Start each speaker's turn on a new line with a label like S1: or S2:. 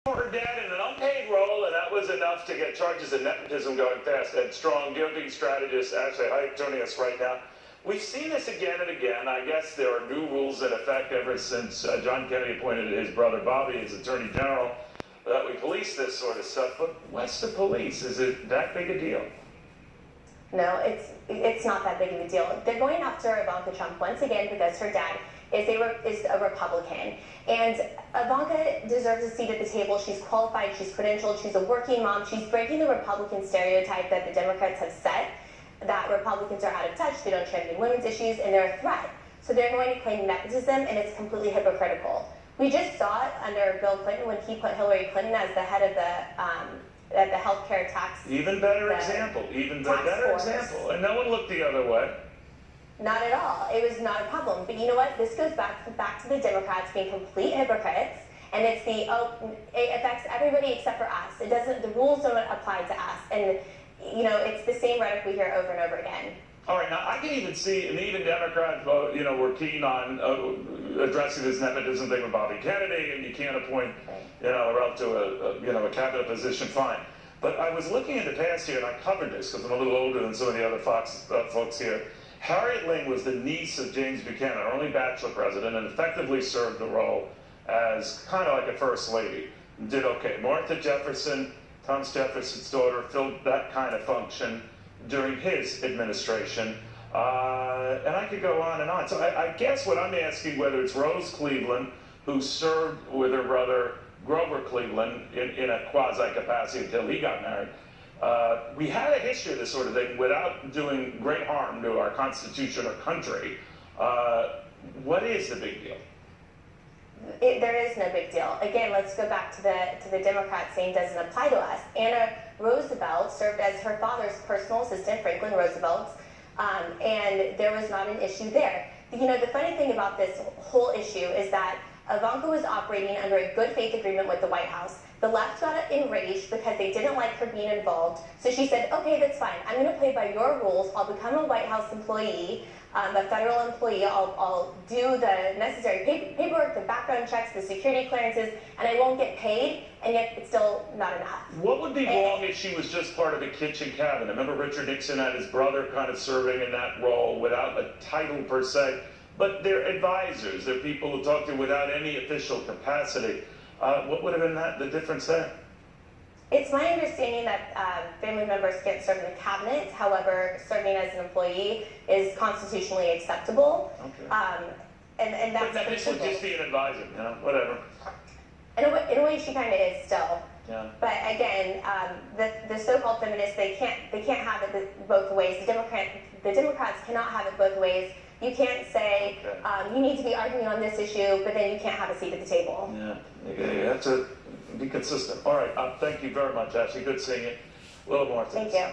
S1: Her dad in an unpaid role, and that was enough to get charges of nepotism going fast. And strong giving strategist Ashley Hite joining us right now. We've seen this again and again. I guess there are new rules in effect ever since John Kennedy appointed his brother Bobby as Attorney General that we police this sort of stuff. But what's the police? Is it that big a deal?
S2: No, it's not that big of a deal. They're going after Ivanka Trump once again because her dad is a Republican. And Ivanka deserves a seat at the table. She's qualified, she's credentialed, she's a working mom. She's breaking the Republican stereotype that the Democrats have set, that Republicans are out of touch, they don't champion women's issues, and they're a threat. So they're going to claim nepotism, and it's completely hypocritical. We just saw it under Bill Clinton when he put Hillary Clinton as the head of the healthcare tax.
S1: Even better example. And no one looked the other way.
S2: Not at all. It was not a problem. But you know what? This goes back to the Democrats being complete hypocrites, and it's it affects everybody except for us. It doesn't. The rules don't apply to us, and you know it's the same rhetoric we hear over and over again.
S1: All right, now I can even see, and even Democrats, you know, were keen on addressing this nepotism thing with Bobby Kennedy, and you can't appoint, you know, her up to a cabinet position. Fine. But I was looking in the past here, and I covered this because I'm a little older than some of the other folks here. Harriet Ling was the niece of James Buchanan, our only bachelor president, and effectively served the role as kind of like a first lady. Did okay. Martha Jefferson, Thomas Jefferson's daughter, filled that kind of function during his administration. And I could go on and on. So I guess what I'm asking, whether it's Rose Cleveland, who served with her brother Grover Cleveland in a quasi-capacity until he got married, we had a history of this sort of thing without doing great harm to our Constitution or country. What is the big deal?
S2: There is no big deal. Again, let's go back to the Democrats saying doesn't apply to us. Anna Roosevelt served as her father's personal assistant, Franklin Roosevelt's, and there was not an issue there. You know, the funny thing about this whole issue is that Ivanka was operating under a good faith agreement with the White House. The left got enraged because they didn't like her being involved. So she said, okay, that's fine. I'm going to play by your rules. I'll become a White House employee, a federal employee. I'll do the necessary paperwork, the background checks, the security clearances, and I won't get paid, and yet it's still not enough.
S1: What would be wrong if she was just part of the kitchen cabinet? Remember Richard Nixon had his brother kind of serving in that role without a title per se, but they're advisors. They're people who talk to without any official capacity. What would have been the difference there?
S2: It's my understanding that family members can't serve in the cabinet. However, serving as an employee is constitutionally acceptable.
S1: Okay.
S2: And that's
S1: but this would just be an advisor, you know, whatever.
S2: In a way, she kind of is still.
S1: Yeah.
S2: But again, the so-called feminists, they can't have it both ways. The Democrats cannot have it both ways. You can't say you need to be arguing on this issue, but then you can't have a seat at the table.
S1: Yeah, you have to be consistent. All right, thank you very much, Ashley. Good seeing you. A little more.
S2: Thank you.